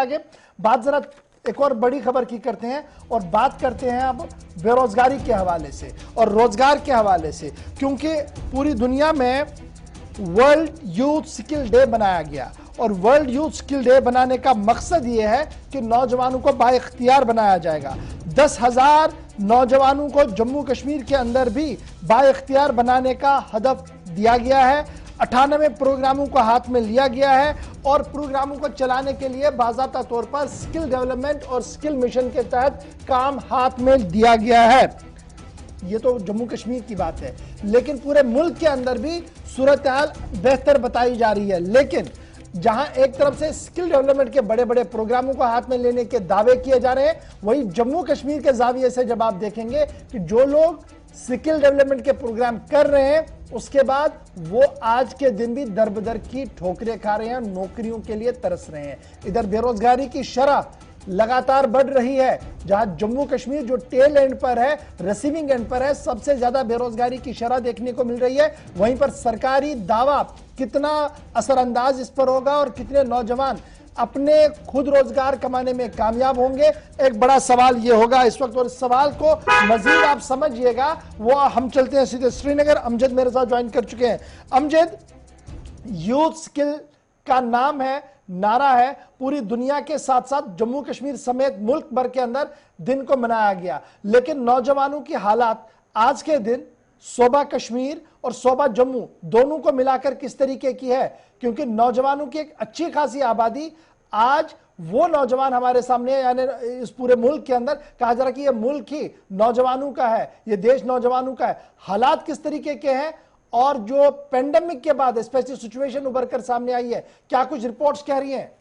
आगे बात जरा एक और बड़ी खबर की करते हैं और बात करते हैं अब बेरोजगारी के हवाले से और रोजगार के हवाले से, क्योंकि पूरी दुनिया में वर्ल्ड यूथ स्किल डे बनाया गया और वर्ल्ड यूथ स्किल डे बनाने का मकसद ये है कि नौजवानों को बाइख्तियार बनाया जाएगा। 10,000 नौजवानों को जम्मू कश्मीर के अंदर भी बाइख्तियार बनाने का हदफ दिया गया है। 98 प्रोग्रामों को हाथ में लिया गया है और प्रोग्रामों को चलाने के लिए बाज़ाब्ता तौर पर स्किल डेवलपमेंट और स्किल मिशन के तहत काम हाथ में दिया गया है। ये तो जम्मू कश्मीर की बात है, लेकिन पूरे मुल्क के अंदर भी सूरत हाल बेहतर बताई जा रही है। लेकिन जहां एक तरफ से स्किल डेवलपमेंट के बड़े बड़े प्रोग्रामों को हाथ में लेने के दावे किए जा रहे हैं, वहीं जम्मू कश्मीर के जाविये से जब आप देखेंगे कि जो लोग स्किल डेवलपमेंट के प्रोग्राम कर रहे हैं उसके बाद वो आज के दिन भी दर-बदर की ठोकरें खा रहे हैं, नौकरियों के लिए तरस रहे हैं। इधर बेरोजगारी की शरह लगातार बढ़ रही है, जहां जम्मू कश्मीर जो टेल एंड पर है, रिसीविंग एंड पर है, सबसे ज्यादा बेरोजगारी की शरह देखने को मिल रही है। वहीं पर सरकारी दावा कितना असरअंदाज इस पर होगा और कितने नौजवान अपने खुद रोजगार कमाने में कामयाब होंगे, एक बड़ा सवाल ये होगा इस वक्त। और इस सवाल को मजीद आप समझिएगा, वो हम चलते हैं सीधे श्रीनगर। अमजद मेरे साथ ज्वाइन कर चुके हैं। अमजद, यूथ स्किल का नाम है, नारा है, पूरी दुनिया के साथ साथ जम्मू कश्मीर समेत मुल्क भर के अंदर दिन को मनाया गया, लेकिन नौजवानों की हालात आज के दिन सोबा कश्मीर और सोबा जम्मू दोनों को मिलाकर किस तरीके की है? क्योंकि नौजवानों की एक अच्छी खासी आबादी, आज वो नौजवान हमारे सामने, यानी इस पूरे मुल्क के अंदर कहा जा रहा है कि ये मुल्क ही नौजवानों का है, ये देश नौजवानों का है। हालात किस तरीके के हैं और जो पेंडेमिक के बाद स्पेशल सिचुएशन उभर कर सामने आई है, क्या कुछ रिपोर्ट्स कह रही हैं?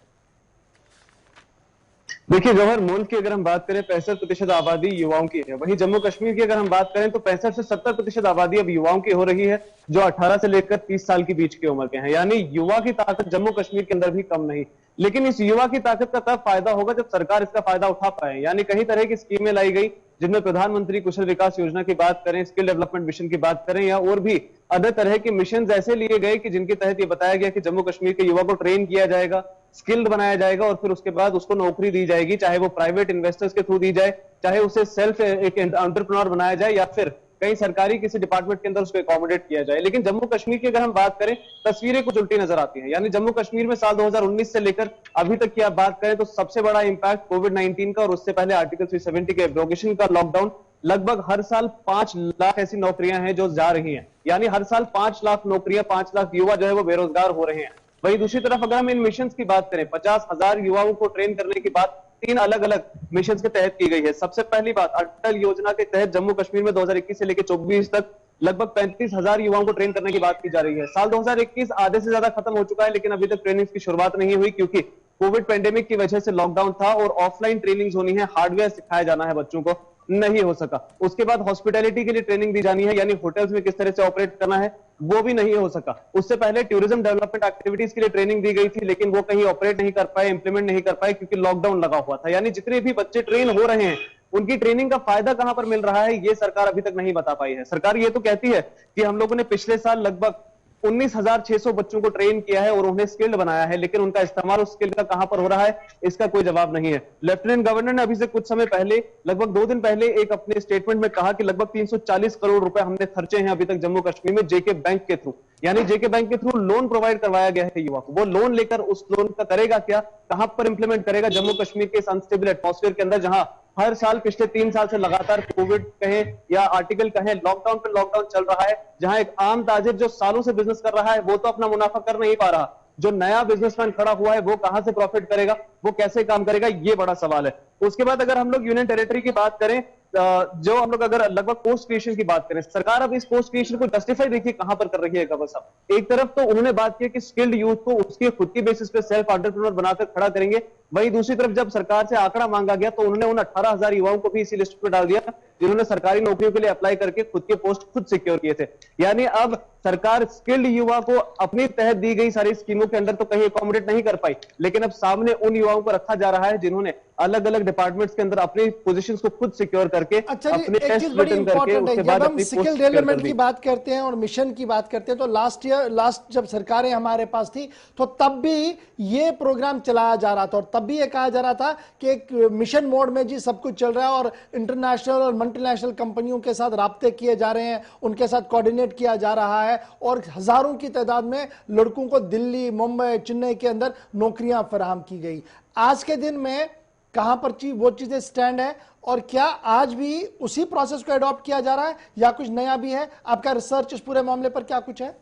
देखिए गौहर, मुल्क की अगर हम बात करें 65% आबादी युवाओं की है, वहीं जम्मू कश्मीर की अगर हम बात करें तो 65 से 70% आबादी अब युवाओं की हो रही है, जो 18 से लेकर 30 साल के बीच की उम्र के हैं। यानी युवा की ताकत जम्मू कश्मीर के अंदर भी कम नहीं। लेकिन इस युवा की ताकत का तब फायदा होगा जब सरकार इसका फायदा उठा पाए। यानी कई तरह की स्कीमें लाई गई, जिनमें प्रधानमंत्री कौशल विकास योजना की बात करें, स्किल डेवलपमेंट मिशन की बात करें, या और भी अदर तरह के मिशन ऐसे लिए गए कि जिनके तहत ये बताया गया कि जम्मू कश्मीर के युवा को ट्रेन किया जाएगा, स्किल्ड बनाया जाएगा और फिर उसके बाद उसको नौकरी दी जाएगी, चाहे वो प्राइवेट इन्वेस्टर्स के थ्रू दी जाए, चाहे उसे सेल्फ एक एंटरप्रेन्योर बनाया जाए, या फिर कहीं सरकारी किसी डिपार्टमेंट के अंदर उसको अकोमोडेट किया जाए। लेकिन जम्मू कश्मीर की अगर हम बात करें, तस्वीरें कुछ उल्टी नजर आती हैं। यानी जम्मू कश्मीर में साल 2019 से लेकर अभी तक की आप बात करें तो सबसे बड़ा इंपैक्ट कोविड-19 का और उससे पहले आर्टिकल 370 के एब्रोगेशन का लॉकडाउन। लगभग हर साल 5 लाख ऐसी नौकरियां हैं जो जा रही हैं, यानी हर साल 5 लाख नौकरियां, 5 लाख युवा जो है वो बेरोजगार हो रहे हैं। वहीं दूसरी तरफ अगर हम इन मिशन की बात करें, 50,000 युवाओं को ट्रेन करने की बात 3 अलग अलग मिशन के तहत की गई है। सबसे पहली बात, अटल योजना के तहत जम्मू कश्मीर में 2021 से लेकर 24 तक लगभग 35,000 युवाओं को ट्रेन करने की बात की जा रही है। साल 2021 आधे से ज्यादा खत्म हो चुका है, लेकिन अभी तक ट्रेनिंग की शुरुआत नहीं हुई, क्योंकि कोविड पेंडेमिक की वजह से लॉकडाउन था और ऑफलाइन ट्रेनिंग होनी है, हार्डवेयर सिखाया जाना है बच्चों को, नहीं हो सका। उसके बाद हॉस्पिटैलिटी के लिए ट्रेनिंग दी जानी है, यानी होटल्स में किस तरह से ऑपरेट करना है, वो भी नहीं हो सका। उससे पहले टूरिज्म डेवलपमेंट एक्टिविटीज के लिए ट्रेनिंग दी गई थी, लेकिन वो कहीं ऑपरेट नहीं कर पाए, इंप्लीमेंट नहीं कर पाए, क्योंकि लॉकडाउन लगा हुआ था। यानी जितने भी बच्चे ट्रेन हो रहे हैं उनकी ट्रेनिंग का फायदा कहां पर मिल रहा है, ये सरकार अभी तक नहीं बता पाई है। सरकार ये तो कहती है कि हम लोगों ने पिछले साल लगभग 19,600 बच्चों को ट्रेन किया है और उन्हें स्किल्ड बनाया है, लेकिन उनका इस्तेमाल उस स्किल का कहां पर हो रहा है, इसका कोई जवाब नहीं है। लेफ्टिनेंट गवर्नर ने अभी से कुछ समय पहले, लगभग 2 दिन पहले, एक अपने स्टेटमेंट में कहा कि लगभग 340 करोड़ रुपए हमने खर्चे हैं अभी तक जम्मू कश्मीर में जेके बैंक के थ्रू। यानी जेके बैंक के थ्रू लोन प्रोवाइड करवाया गया है युवा को। वो लोन लेकर उस लोन का करेगा क्या, कहां पर इंप्लीमेंट करेगा जम्मू कश्मीर के इस अनस्टेबल एटमॉस्फेयर के अंदर, जहां हर साल पिछले 3 साल से लगातार कोविड कहें या आर्टिकल कहें, लॉकडाउन पे लॉकडाउन चल रहा है, जहां एक आम ताजिर जो सालों से बिजनेस कर रहा है वो तो अपना मुनाफा कर नहीं पा रहा, जो नया बिजनेसमैन खड़ा हुआ है वो कहां से प्रॉफिट करेगा, वो कैसे काम करेगा, ये बड़ा सवाल है। उसके बाद अगर हम लोग यूनियन टेरिटरी की बात करें, जो हम लोग अगर लगभग पोस्ट क्रिएशन की बात करें, सरकार अब इस पोस्ट क्रिएशन को जस्टिफाई देखिए कहां पर कर रही है गवर्नर साहब। एक तरफ तो उन्होंने बात की कि स्किल्ड यूथ को उसके खुद की बेसिस पे सेल्फ एंटरप्रेन्योर बनाकर खड़ा करेंगे, वहीं दूसरी तरफ जब सरकार से आंकड़ा मांगा गया तो उन्होंने उन 18,000 युवाओं को भी इसी लिस्ट में डाल दिया जिन्होंने सरकारी नौकरियों के लिए अप्लाई करके खुद के पोस्ट खुद सिक्योर किए थे। यानी अब सरकार स्किल्ड युवा को अपनी तहत दी गई सारी स्कीमों के अंदर तो कहीं अकोमोडेट नहीं कर पाई, लेकिन अब सामने उन युवाओं को रखा जा रहा है जिन्होंने अलग अलग डिपार्टमेंट्स के अंदर अपनी पोजीशंस को खुद सिक्योर करके, अपने टेस्ट रिटर्न करके, उसके बाद अपनी स्किल डेवलपमेंट की बात करते हैं और मिशन की बात करते हैं, तो लास्ट जब सरकारें हमारे पास थी तो तब भी ये प्रोग्राम चलाया जा रहा था और तब तब भी ये कहा जा रहा था कि एक मिशन मोड में जी सब कुछ चल रहा है और इंटरनेशनल और मल्टीनेशनल कंपनियों के साथ राब्ते किए जा रहे हैं, उनके साथ कोऑर्डिनेट किया जा रहा है और हजारों की तादाद में लड़कों को दिल्ली, मुंबई, चेन्नई के अंदर नौकरियां फराहम की गई। आज के दिन में कहां पर वो चीजें स्टैंड है और क्या आज भी उसी प्रोसेस को अडॉप्ट किया जा रहा है या कुछ नया भी है? आपका रिसर्च इस पूरे मामले पर क्या कुछ है?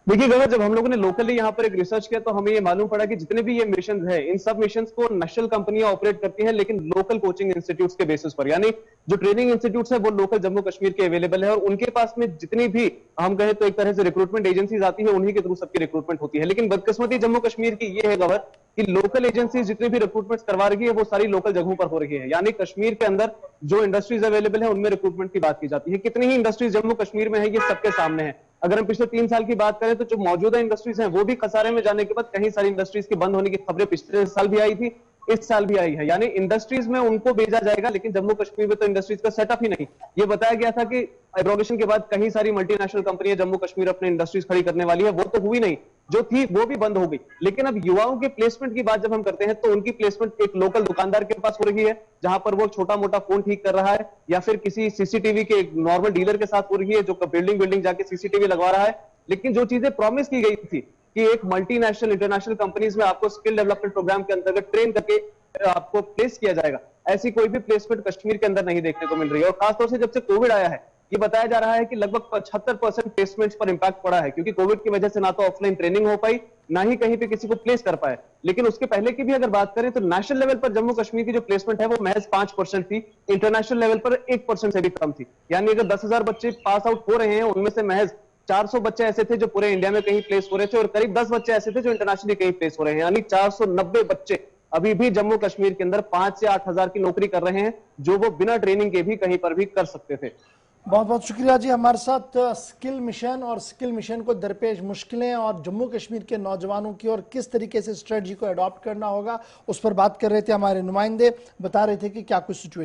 देखिए गौरव, जब हम लोगों ने लोकली यहाँ पर एक रिसर्च किया तो हमें ये मालूम पड़ा कि जितने भी ये मिशन है, इन सब मिशन को नेशनल कंपनियां ऑपरेट करती हैं, लेकिन लोकल कोचिंग इंस्टीट्यूट्स के बेसिस पर, यानी जो ट्रेनिंग इंस्टीट्यूट्स है वो लोकल जम्मू कश्मीर के अवेलेबल है और उनके पास में जितनी भी हम कहें तो एक तरह से रिक्रूटमेंट एजेंसीज आती है, उन्हीं के थ्रू सबकी रिक्रूटमेंट होती है। लेकिन बदकिस्मती जम्मू कश्मीर की ये है गौरव कि लोकल एजेंसीज जितनी भी रिक्रूटमेंट करवा रही है वो सारी लोकल जगहों पर हो रही है, यानी कश्मीर के अंदर जो इंडस्ट्रीज अवेलेबल है उनमें रिक्रूटमेंट की बात की जाती है। कितनी ही इंडस्ट्रीज जम्मू कश्मीर में है ये सबके सामने है। अगर हम पिछले 3 साल की बात करें तो जो मौजूदा इंडस्ट्रीज हैं वो भी खसारे में जाने के बाद कई सारी इंडस्ट्रीज के बंद होने की खबरें पिछले साल भी आई थी, इस साल भी आई है। यानी इंडस्ट्रीज में उनको भेजा जाएगा, लेकिन जम्मू कश्मीर में तो इंडस्ट्रीज का सेटअप ही नहीं। ये बताया गया था कि एब्रोगेशन के बाद कई सारी मल्टीनेशनल कंपनियां जम्मू कश्मीर अपने इंडस्ट्रीज खड़ी करने वाली है, वो तो हुई नहीं, जो थी वो भी बंद हो गई। लेकिन अब युवाओं के प्लेसमेंट की बात जब हम करते हैं तो उनकी प्लेसमेंट एक लोकल दुकानदार के पास हो रही है, जहां पर वो छोटा मोटा फोन ठीक कर रहा है, या फिर किसी सीसीटीवी के एक नॉर्मल डीलर के साथ हो रही है जो बिल्डिंग जाके सीसीटीवी लगवा रहा है। लेकिन जो चीजें प्रॉमिस की गई थी कि एक मल्टीनेशनल इंटरनेशनल कंपनीज में आपको स्किल डेवलपमेंट प्रोग्राम के अंतर्गत ट्रेन करके आपको प्लेस किया जाएगा, ऐसी कोई भी प्लेसमेंट कश्मीर के अंदर नहीं देखने को मिल रही है। और खासतौर से जब से कोविड आया है, ये बताया जा रहा है कि लगभग 75% प्लेसमेंट्स पर इंपैक्ट पड़ा है, क्योंकि कोविड की वजह से ना तो ऑफलाइन ट्रेनिंग हो पाई, ना ही कहीं पे किसी को प्लेस कर पाए। लेकिन उसके पहले की भी अगर बात करें तो नेशनल लेवल पर जम्मू कश्मीर की जो प्लेसमेंट है वो महज 5% थी, इंटरनेशनल लेवल पर 1% से भी कम थी। यानी अगर 10,000 बच्चे पास आउट हो रहे हैं, उनमें से महज 400 बच्चे ऐसे थे जो पूरे इंडिया में कहीं प्लेस हो रहे थे और करीब 10 बच्चे ऐसे थे जो इंटरनेशनली कहीं प्लेस हो रहे हैं। यानी 490 बच्चे अभी भी जम्मू कश्मीर के अंदर 5 से 8,000 की नौकरी कर रहे हैं, जो वो बिना ट्रेनिंग के भी कहीं पर भी कर सकते थे। बहुत बहुत शुक्रिया जी, हमारे साथ स्किल मिशन और स्किल मिशन को दरपेश मुश्किलें और जम्मू कश्मीर के नौजवानों की और किस तरीके से स्ट्रेटजी को अडॉप्ट करना होगा उस पर बात कर रहे थे हमारे नुमाइंदे। बता रहे थे कि क्या कुछ सिचुएशन